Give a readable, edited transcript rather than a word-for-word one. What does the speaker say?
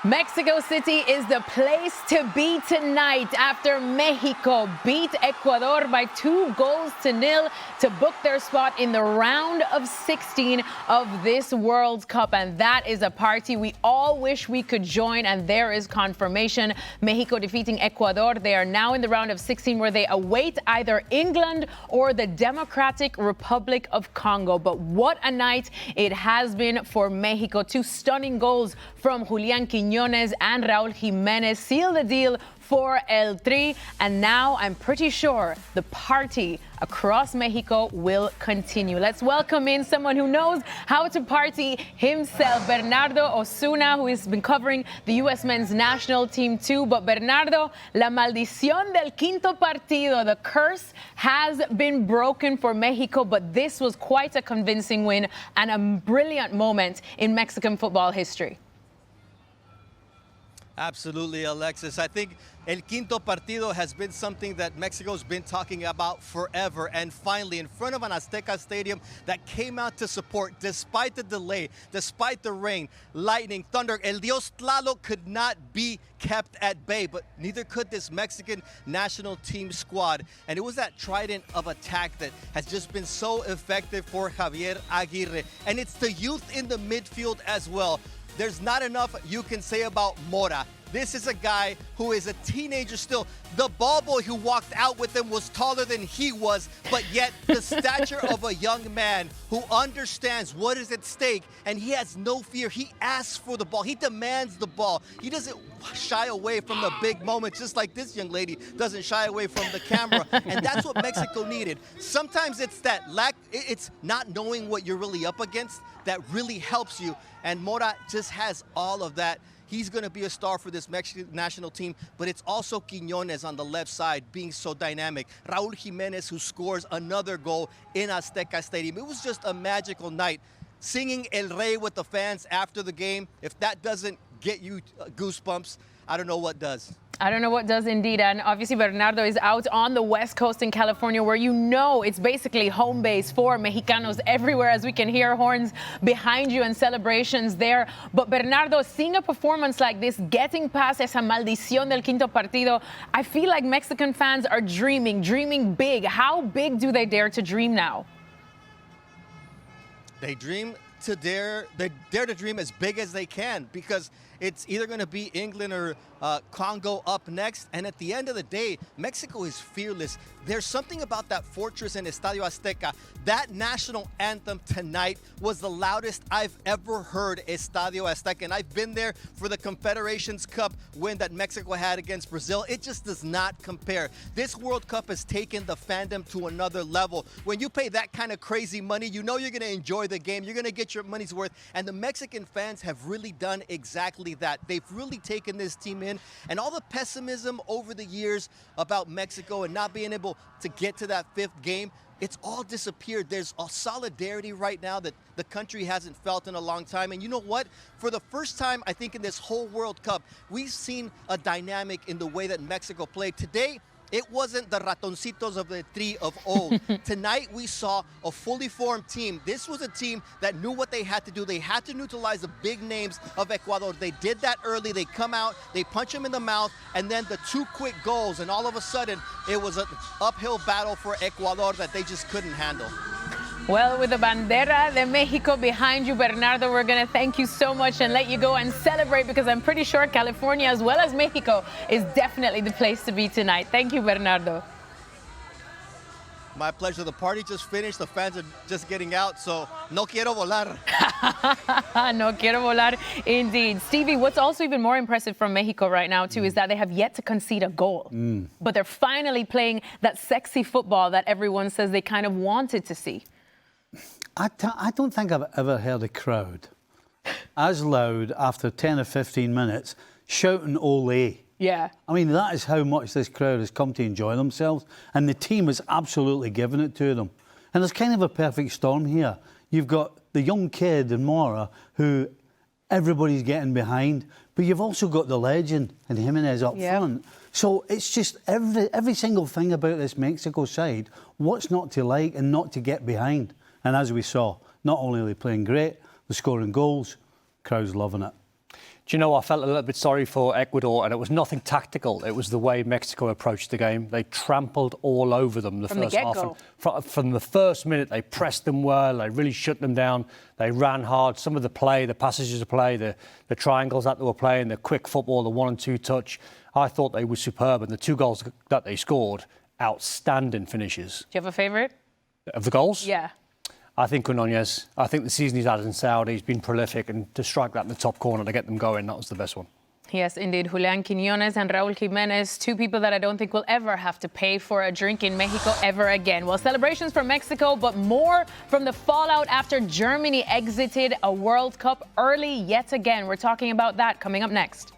Mexico City is the place to be tonight after Mexico beat Ecuador by 2-0 to book their spot in the round of 16 of this World Cup. And that is a party we all wish we could join. And there is confirmation. Mexico defeating Ecuador. They are now in the round of 16 where they await either England or the Democratic Republic of Congo. But what a night it has been for Mexico. Two stunning goals from Julián Quiñones and Raúl Jiménez seal the deal for El Tri, and now I'm pretty sure the party across Mexico will continue. Let's welcome in someone who knows how to party himself, Bernardo Osuna, who has been covering the U.S. men's national team too. But Bernardo, la maldición del quinto partido, the curse has been broken for Mexico, but this was quite a convincing win and a brilliant moment in Mexican football history. Absolutely, Alexis. I think El Quinto Partido has been something that Mexico's been talking about forever. And finally, in front of an Azteca stadium that came out to support, despite the delay, despite the rain, lightning, thunder, El Dios Tlaloc could not be kept at bay, but neither could this Mexican national team squad. And it was that trident of attack that has just been so effective for Javier Aguirre. And it's the youth in the midfield as well. There's not enough you can say about Mora. This is a guy who is a teenager still. The ball boy who walked out with him was taller than he was, but yet the stature of a young man who understands what is at stake, and he has no fear. He asks for the ball. He demands the ball. He doesn't shy away from the big moments, just like this young lady doesn't shy away from the camera. And that's what Mexico needed. Sometimes it's that lack, it's not knowing what you're really up against that really helps you. And Mora just has all of that. He's going to be a star for this Mexican national team, but it's also Quiñones on the left side being so dynamic. Raúl Jiménez, who scores another goal in Azteca Stadium. It was just a magical night. Singing El Rey with the fans after the game, if that doesn't get you goosebumps, I don't know what does. I don't know what does indeed. And obviously Bernardo is out on the West Coast in California, where you know it's basically home base for Mexicanos everywhere, as we can hear horns behind you and celebrations there. But Bernardo, seeing a performance like this, getting past esa maldición del quinto partido, I feel like Mexican fans are dreaming big. How big do they dare to dream now? They dare to dream as big as they can, because it's either going to be England or Congo up next. And at the end of the day, Mexico is fearless. There's something about that fortress in Estadio Azteca. That national anthem tonight was the loudest I've ever heard Estadio Azteca. And I've been there for the Confederations Cup win that Mexico had against Brazil. It just does not compare. This World Cup has taken the fandom to another level. When you pay that kind of crazy money, you know you're going to enjoy the game. You're going to get your money's worth. And the Mexican fans have really done exactly that. They've really taken this team in, and all the pessimism over the years about Mexico and not being able to get to that fifth game, it's all disappeared. There's a solidarity right now that the country hasn't felt in a long time. And you know what? For the first time, I think, in this whole World Cup, we've seen a dynamic in the way that Mexico played. Today, it wasn't the ratoncitos of the tree of old. Tonight, we saw a fully formed team. This was a team that knew what they had to do. They had to neutralize the big names of Ecuador. They did that early. They come out, they punch them in the mouth, and then the two quick goals. And all of a sudden, it was an uphill battle for Ecuador that they just couldn't handle. Well, with the bandera de Mexico behind you, Bernardo, we're going to thank you so much and let you go and celebrate, because I'm pretty sure California, as well as Mexico, is definitely the place to be tonight. Thank you, Bernardo. My pleasure. The party just finished. The fans are just getting out, so no quiero volar. No quiero volar, indeed. Stevie, what's also even more impressive from Mexico right now, too, is that they have yet to concede a goal. But they're finally playing that sexy football that everyone says they kind of wanted to see. I don't think I've ever heard a crowd as loud after 10 or 15 minutes shouting "Ole." Yeah. I mean, that is how much this crowd has come to enjoy themselves, and the team has absolutely given it to them. And there's kind of a perfect storm here. You've got the young kid in Mora who everybody's getting behind, but you've also got the legend and Jimenez up front. So it's just every single thing about this Mexico side, what's not to like and not to get behind. And as we saw, not only are they playing great, they're scoring goals, crowd's loving it. Do you know, I felt a little bit sorry for Ecuador, and it was nothing tactical. It was the way Mexico approached the game. They trampled all over them the first half. From the first minute, they pressed them well. They really shut them down. They ran hard. Some of the play, the passages of play, the triangles that they were playing, the quick football, the 1 and 2 touch, I thought they were superb. And the 2 goals that they scored, outstanding finishes. Do you have a favourite? Of the goals? Yeah. I think Nunes. I think the season he's had in Saudi, he's been prolific, and to strike that in the top corner to get them going, that was the best one. Yes, indeed. Julián Quiñones and Raúl Jiménez, 2 people that I don't think will ever have to pay for a drink in Mexico ever again. Well, celebrations from Mexico, but more from the fallout after Germany exited a World Cup early yet again. We're talking about that coming up next.